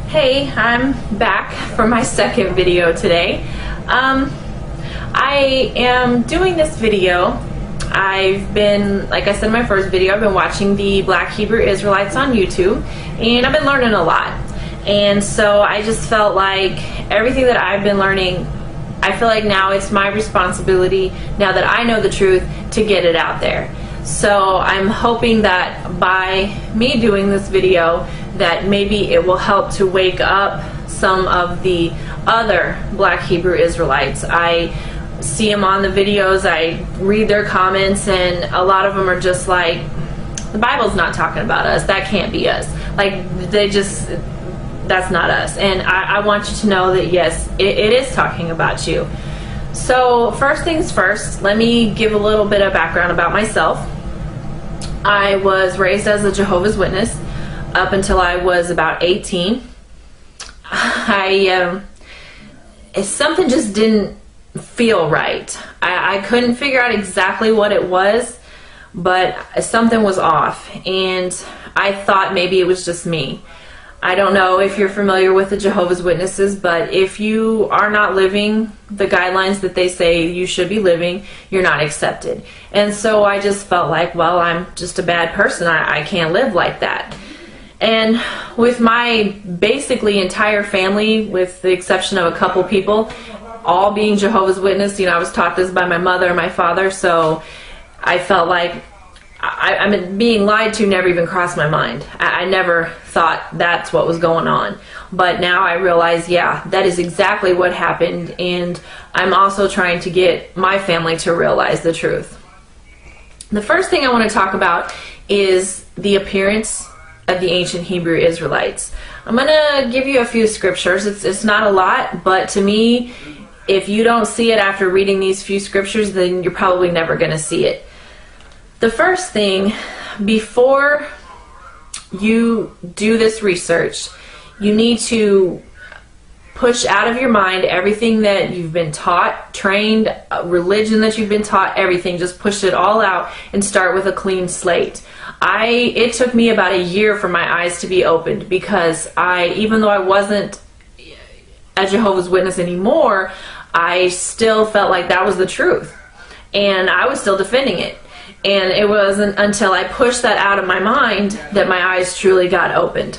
Hey, I'm back for my second video today. I am doing this video. I've been, like I said in my first video, I've been watching the Black Hebrew Israelites on YouTube, and I've been learning a lot. And so I just felt like everything that I've been learning, I feel like now it's my responsibility, now that I know the truth, to get it out there. So I'm hoping that by me doing this video, that maybe it will help to wake up some of the other Black Hebrew Israelites. I see them on the videos, I read their comments, and a lot of them are just like, the Bible's not talking about us, that can't be us. Like, that's not us. And I want you to know that yes, it is talking about you. So first things first, let me give a little bit of background about myself. I was raised as a Jehovah's Witness up until I was about 18. Something just didn't feel right. I couldn't figure out exactly what it was, but something was off, and I thought maybe it was just me. I don't know if you're familiar with the Jehovah's Witnesses, but if you are not living the guidelines that they say you should be living, you're not accepted. And so I just felt like, well, I'm just a bad person. I can't live like that. And with my basically entire family, with the exception of a couple people, all being Jehovah's Witness, I was taught this by my mother and my father, so I felt like I mean, being lied to never even crossed my mind. I never thought that's what was going on. But now I realize, yeah, that is exactly what happened, and I'm also trying to get my family to realize the truth. The first thing I want to talk about is the appearance of the ancient Hebrew Israelites. I'm going to give you a few scriptures. It's not a lot, but to me, if you don't see it after reading these few scriptures, then you're probably never going to see it. The first thing, before you do this research, you need to push out of your mind everything that you've been taught, trained, religion that you've been taught, everything. Just push it all out and start with a clean slate. It took me about a year for my eyes to be opened, because even though I wasn't a Jehovah's Witness anymore, I still felt like that was the truth, and I was still defending it. And it wasn't until I pushed that out of my mind that my eyes truly got opened.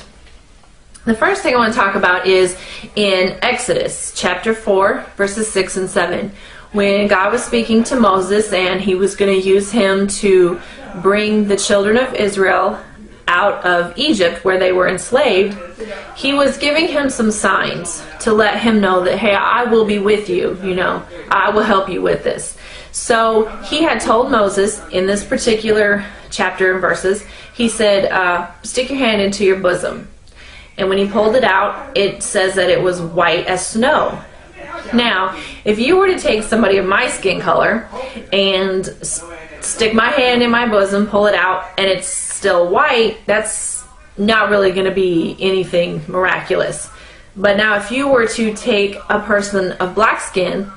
The first thing I want to talk about is in Exodus chapter 4, verses 6 and 7. When God was speaking to Moses, and he was going to use him to bring the children of Israel out of Egypt, where they were enslaved, he was giving him some signs to let him know that, hey, I will be with you, I will help you with this. So he had told Moses in this particular chapter and verses, he said, stick your hand into your bosom. And when he pulled it out, it says that it was white as snow. Now, if you were to take somebody of my skin color and stick my hand in my bosom, pull it out, and it's still white, that's not really going to be anything miraculous. But now if you were to take a person of black skin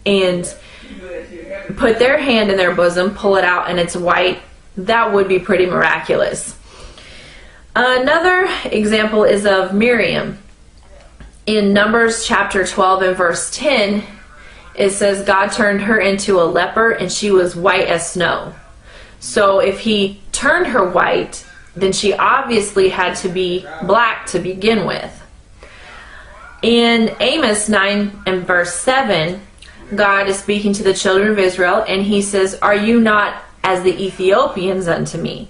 and put their hand in their bosom, pull it out, and it's white, that would be pretty miraculous. Another example is of Miriam. In Numbers chapter 12 and verse 10, it says God turned her into a leper, and she was white as snow. So if he turned her white, then she obviously had to be black to begin with. In Amos 9 and verse 7, God is speaking to the children of Israel, and he says, are you not as the Ethiopians unto me?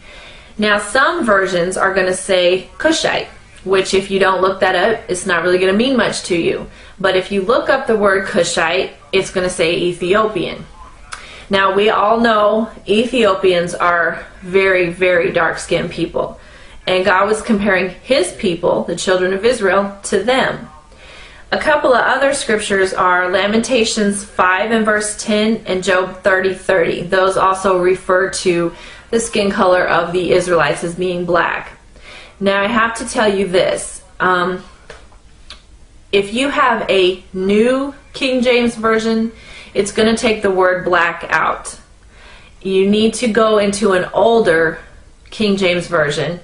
Now, some versions are going to say Cushite, which if you don't look that up, it's not really going to mean much to you. But if you look up the word Cushite, it's going to say Ethiopian. Now, we all know Ethiopians are very, very dark-skinned people. And God was comparing his people, the children of Israel, to them. A couple of other scriptures are Lamentations 5 and verse 10 and Job 30:30. Those also refer to the skin color of the Israelites as being black. Now, I have to tell you this. If you have a new King James Version, it's going to take the word black out. You need to go into an older King James Version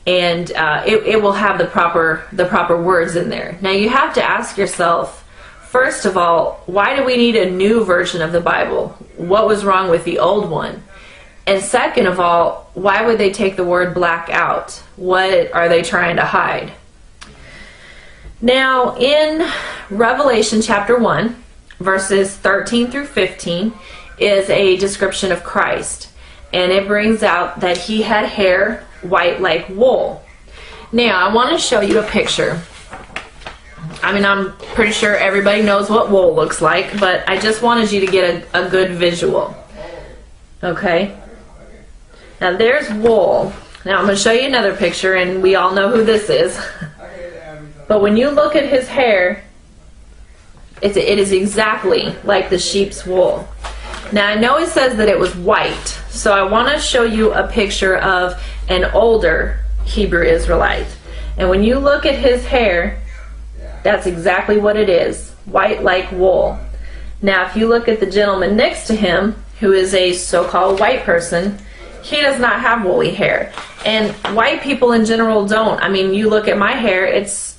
and it will have the proper words in there. Now you have to ask yourself, first of all, why do we need a new version of the Bible? What was wrong with the old one? And second of all, why would they take the word black out? What are they trying to hide? Now, in Revelation chapter 1, verses 13 through 15, is a description of Christ. And it brings out that he had hair white like wool. Now, I want to show you a picture. I mean, I'm pretty sure everybody knows what wool looks like, but I just wanted you to get a good visual. Okay? Now there's wool. Now I'm going to show you another picture, and we all know who this is. But when you look at his hair, it is exactly like the sheep's wool. Now I know it says that it was white, so I want to show you a picture of an older Hebrew Israelite. And when you look at his hair, that's exactly what it is, white like wool. Now if you look at the gentleman next to him, who is a so-called white person, he does not have woolly hair. And white people in general don't. I mean, you look at my hair, it's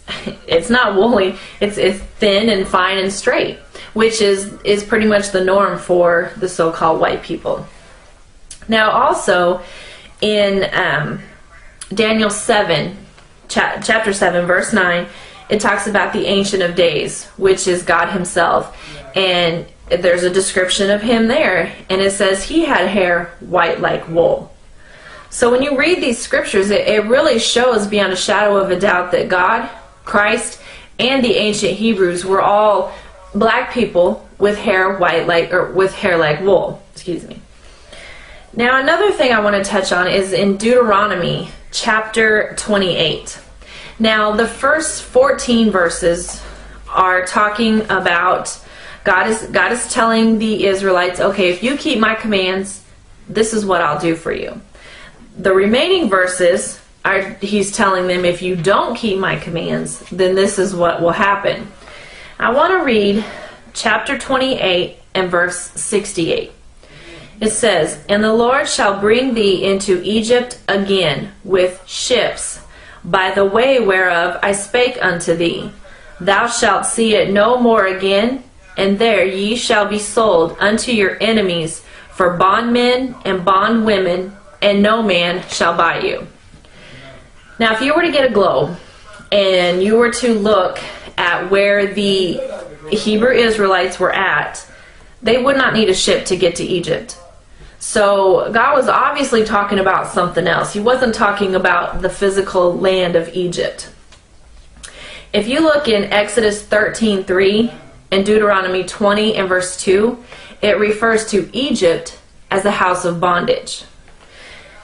not woolly. It's thin and fine and straight, which is pretty much the norm for the so-called white people. Now also in Daniel 7, chapter 7, verse 9, it talks about the Ancient of Days, which is God himself. And there's a description of him there, and it says he had hair white like wool. So when you read these scriptures, it really shows beyond a shadow of a doubt that God, Christ, and the ancient Hebrews were all black people with hair like wool. Excuse me. Now another thing I want to touch on is in Deuteronomy chapter 28. Now the first 14 verses are talking about God is telling the Israelites, okay, if you keep my commands, this is what I'll do for you. The remaining verses he's telling them, if you don't keep my commands, then this is what will happen. I want to read chapter 28 and verse 68. It says, "And the Lord shall bring thee into Egypt again with ships, by the way whereof I spake unto thee. Thou shalt see it no more again, and there ye shall be sold unto your enemies for bondmen and bondwomen, and no man shall buy you." Now if you were to get a globe and you were to look at where the Hebrew Israelites were at, they would not need a ship to get to Egypt. So God was obviously talking about something else. He wasn't talking about the physical land of Egypt. If you look in Exodus 13:3 and Deuteronomy 20 and verse 2, it refers to Egypt as a house of bondage.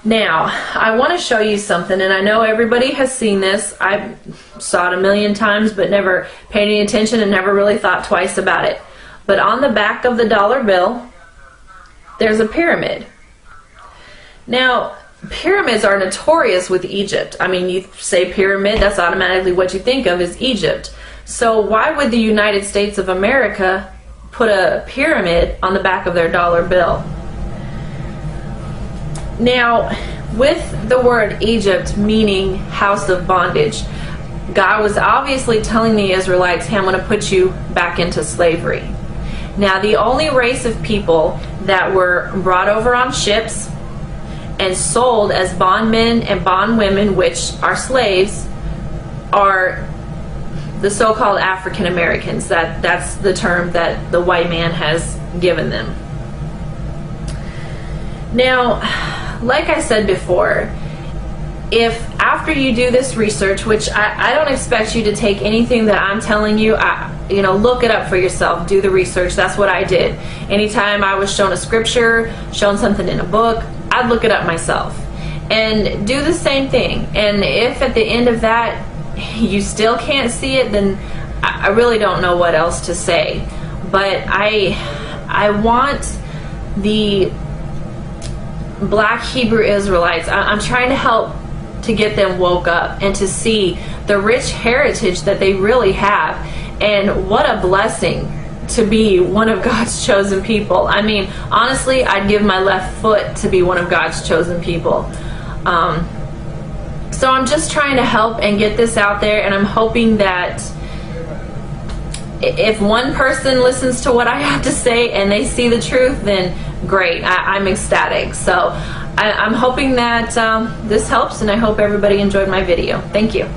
Now, I want to show you something, and I know everybody has seen this. I saw it a million times, but never paid any attention and never really thought twice about it. But on the back of the dollar bill, there's a pyramid. Now, pyramids are notorious with Egypt. I mean, you say pyramid, that's automatically what you think of is Egypt. So why would the United States of America put a pyramid on the back of their dollar bill? Now, with the word Egypt meaning house of bondage, God was obviously telling the Israelites, hey, I'm going to put you back into slavery. Now, the only race of people that were brought over on ships and sold as bondmen and bondwomen, which are slaves, are the so-called African Americans. That's the term that the white man has given them. Now, like I said before, if after you do this research, which I don't expect you to take anything that I'm telling you, look it up for yourself, do the research. That's what I did. Anytime I was shown a scripture, shown something in a book, I'd look it up myself and do the same thing. And if at the end of that you still can't see it, then I really don't know what else to say. But I want the Black Hebrew Israelites, I'm trying to help to get them woke up and to see the rich heritage that they really have, and what a blessing to be one of God's chosen people. I mean, honestly, I'd give my left foot to be one of God's chosen people. So So I'm just trying to help and get this out there, and I'm hoping that if one person listens to what I have to say and they see the truth, then great. I'm ecstatic. So I'm hoping that this helps, and I hope everybody enjoyed my video. Thank you.